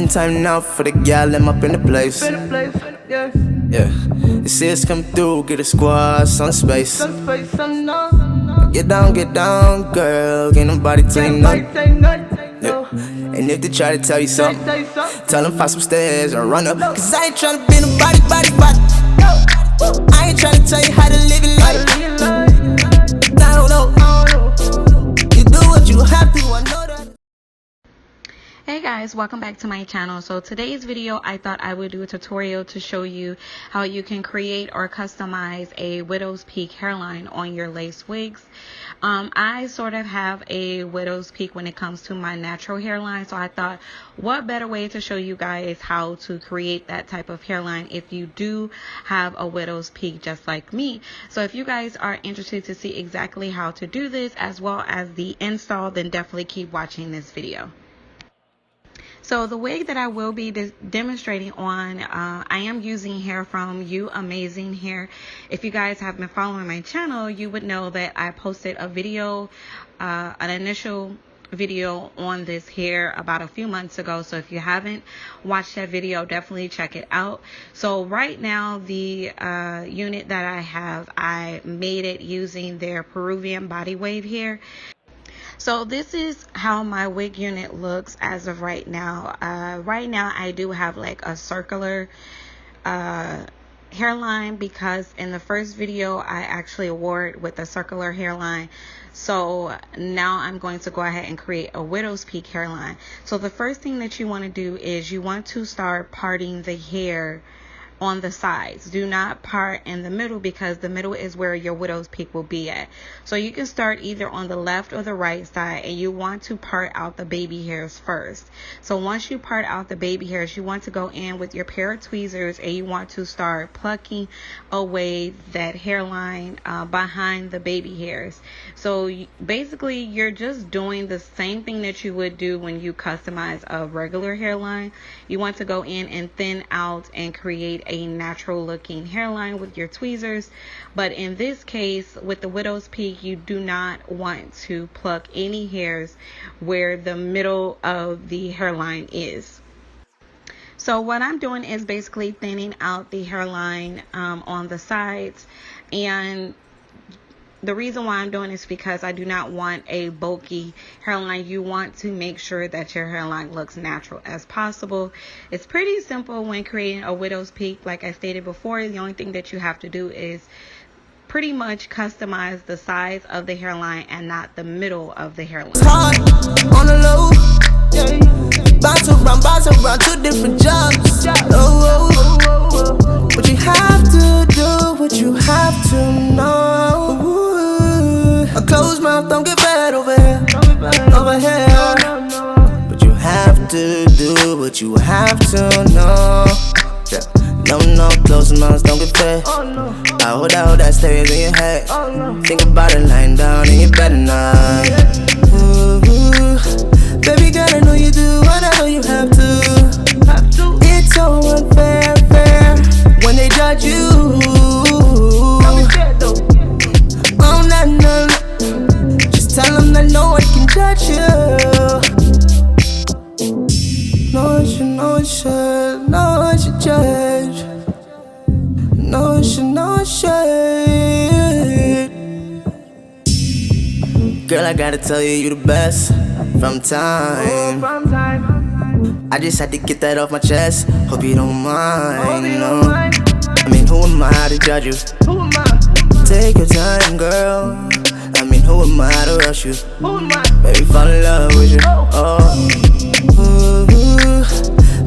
time now for the gal, I'm up in the place. Yeah. The sis come through, get a squad, some space. Get down, girl. Ain't nobody tell you nothing. Yeah. And if they try to tell you something, tell them find some stairs or run up. Cause I ain't tryna be nobody, I ain't tryna tell you how to live your life. I don't know. You do what you have to, I know that. Hey guys, welcome back to my channel. So today's video, I thought I would do a tutorial to show you how you can create or customize a widow's peak hairline on your lace wigs. I sort of have a widow's peak when it comes to my natural hairline, so I thought what better way to show you guys how to create that type of hairline if you do have a widow's peak just like me. So if you guys are interested to see exactly how to do this as well as the install, then definitely keep watching this video. So the wig that I will be demonstrating on, I am using hair from Uamazing Hair. If you guys have been following my channel, you would know that I posted a video, an initial video on this hair about a few months ago. So if you haven't watched that video, definitely check it out. So right now, the unit that I have, I made it using their Peruvian body wave hair. So this is how my wig unit looks as of right now. Right now I do have like a circular hairline because in the first video I actually wore it with a circular hairline. So now I'm going to go ahead and create a widow's peak hairline. So the first thing that you want to do is you want to start parting the hair on the sides. Do not part in the middle because the middle is where your widow's peak will be at. So you can start either on the left or the right side, and you want to part out the baby hairs first. So once you part out the baby hairs, you want to go in with your pair of tweezers and you want to start plucking away that hairline behind the baby hairs. So basically you're just doing the same thing that you would do when you customize a regular hairline. You want to go in and thin out and create a natural looking hairline with your tweezers. But in this case with the widow's peak, you do not want to pluck any hairs where the middle of the hairline is. So what I'm doing is basically thinning out the hairline on the sides, and the reason why I'm doing this is because I do not want a bulky hairline. You want to make sure that your hairline looks natural as possible. It's pretty simple when creating a widow's peak. Like I stated before, the only thing that you have to do is pretty much customize the size of the hairline and not the middle of the hairline. It's hard on the low, bounce around, 2 different jobs. But you have to do what you have to know. A closed mouth don't get fed over here. But you have to do what you have to know. No, closed mouths don't get fed. I hold that stays in your head. Think about it lying down in your bed at night. Baby girl, I know you do whatever you have to. It's so unfair when they judge you. Oh, no. Just tell them that no one can judge you. No one should judge. No one should. Girl, I gotta tell you, you the best from time. I just had to get that off my chest. Hope you don't mind. I mean, who am I to judge you? Take your time, girl. I mean, who am I to rush you? Baby, fall in love with you.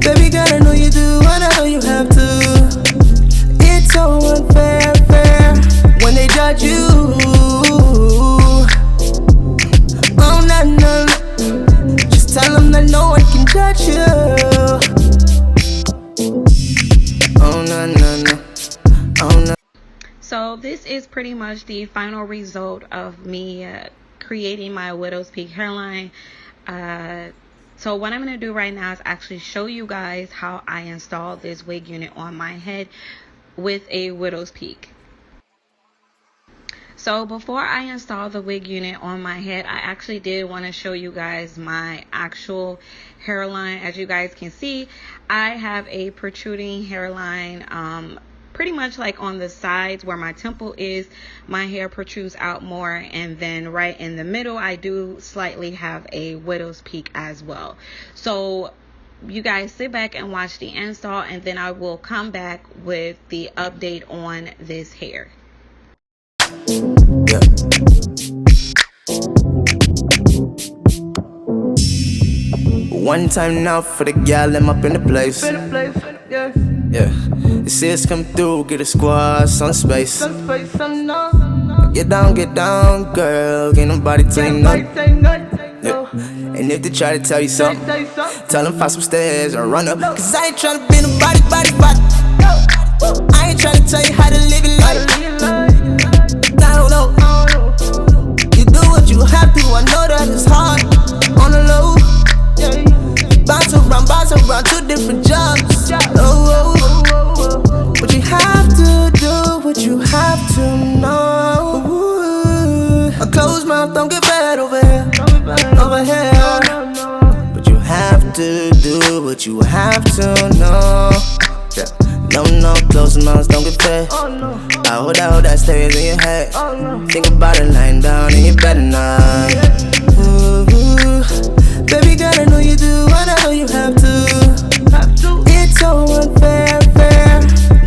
Baby girl, I know you do whatever you have to. It's so unfair when they judge you. Oh, no. Just tell them that no one can judge you. Oh, no. So this is pretty much the final result of me creating my widow's peak hairline. So what I'm going to do right now is actually show you guys how I installed this wig unit on my head with a widow's peak. So before I install the wig unit on my head, I actually did want to show you guys my actual hairline. As you guys can see, I have a protruding hairline, pretty much like on the sides where my temple is. My hair protrudes out more, and then right in the middle I do slightly have a widow's peak as well. So you guys sit back and watch the install, and then I will come back with the update on this hair. Yeah. One time now for the gal, I'm up in the place. Yeah. The sis come through, get a squad, some space. Get down, girl. Ain't nobody tell you nothing. Yeah. And if they try to tell you something, tell them find some stairs or run up. Cause I ain't tryna be nobody, body. I ain't tryna tell you how to live your life. I don't know. You do what you have to, I know that it's hard. On the low, bounce around, 2 different jobs. Oh, but you have to do what you have to know. A closed mouth don't get fed over here. But you have to do what you have to know. No, closed mouths don't get fed. I hold that stays in your head. Think about it lying down and you better not. Ooh, baby girl, I know you do, and I know you have to. It's so unfair,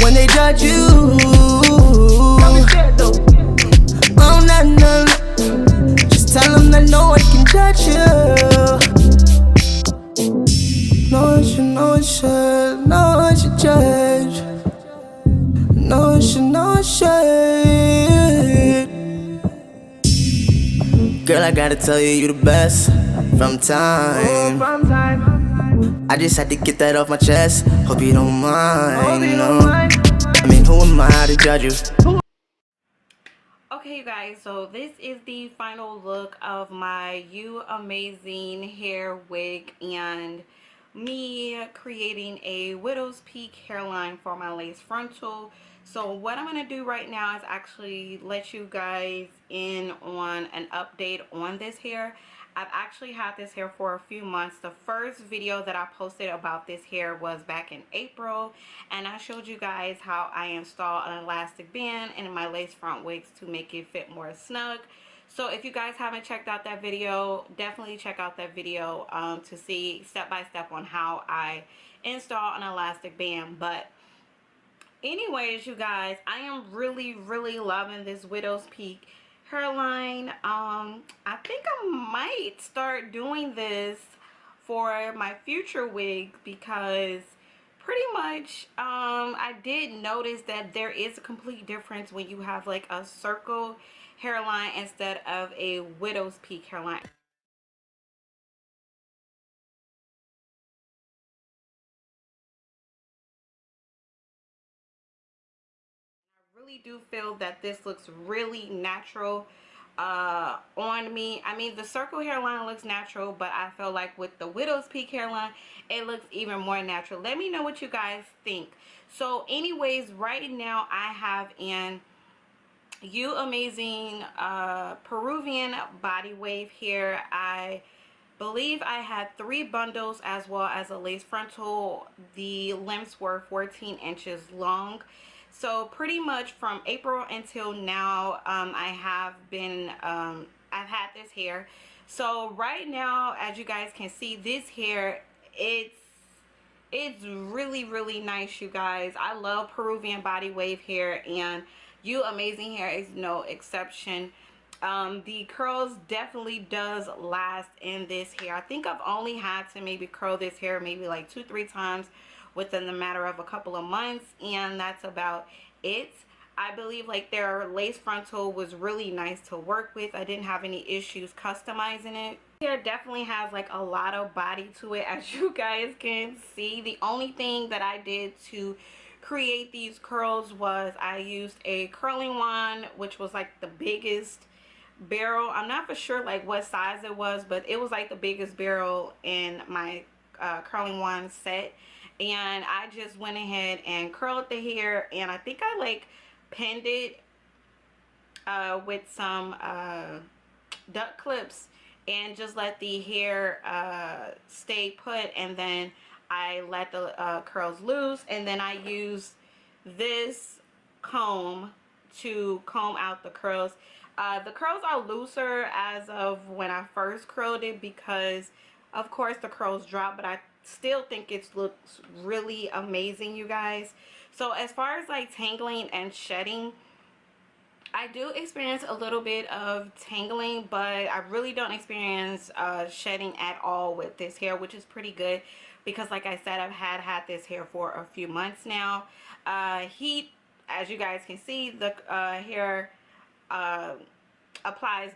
when they judge you. Oh, no. Just tell them that no one can judge you. No one should judge. No one should. Girl, I gotta tell you, you the best from time. I just had to get that off my chest. Hope you don't mind. I mean, who am I to judge you? Okay, you guys, so this is the final look of my Uamazing Hair wig and me creating a widow's peak hairline for my lace frontal. So what I'm going to do right now is actually let you guys in on an update on this hair. I've actually had this hair for a few months. The first video that I posted about this hair was back in April, and I showed you guys how I install an elastic band in my lace front wigs to make it fit more snug. So if you guys haven't checked out that video, definitely check out that video to see step by step on how I install an elastic band. But anyways, you guys, I am really loving this widow's peak hairline. I think I might start doing this for my future wig because pretty much I did notice that there is a complete difference when you have like a circle hairline instead of a widow's peak hairline. Really do feel that this looks really natural on me. I mean, the circle hairline looks natural, but I feel like with the widow's peak hairline, it looks even more natural. Let me know what you guys think. So anyways, right now I have in Uamazing Peruvian body wave hair. I believe I had 3 bundles as well as a lace frontal. The lengths were 14 inches long. So pretty much from April until now, I have been, I've had this hair. So right now, as you guys can see, this hair, it's really nice, you guys. I love Peruvian body wave hair, and Uamazing Hair is no exception. The curls definitely does last in this hair. I think I've only had to maybe curl this hair maybe like 2-3 times within the matter of a couple of months, and that's about it. I believe like their lace frontal was really nice to work with. I didn't have any issues customizing it. Hair definitely has like a lot of body to it, as you guys can see. The only thing that I did to create these curls was I used a curling wand, which was like the biggest barrel. I'm not for sure like what size it was, but it was like the biggest barrel in my curling wand set. And I just went ahead and curled the hair, and I think I like pinned it with some duck clips and just let the hair stay put, and then I let the curls loose, and then I use this comb to comb out the curls. The curls are looser as of when I first curled it because of course the curls drop, but I still think it looks really amazing, you guys. So as far as like tangling and shedding, I do experience a little bit of tangling, but I really don't experience shedding at all with this hair, which is pretty good because like I said, I've had this hair for a few months now. Heat, as you guys can see, the hair applies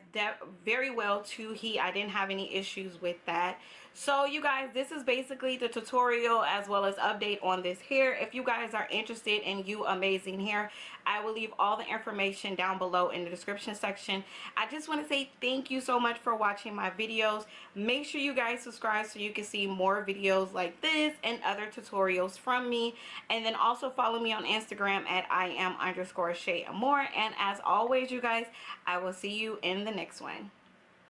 very well to heat. I didn't have any issues with that. So you guys, this is basically the tutorial as well as update on this hair. If you guys are interested in Uamazing Hair, I will leave all the information down below in the description section. I just want to say thank you so much for watching my videos. Make sure you guys subscribe so you can see more videos like this and other tutorials from me, and then also follow me on Instagram at @I am_Shay Amour. And as always, you guys, I will see you in the next one.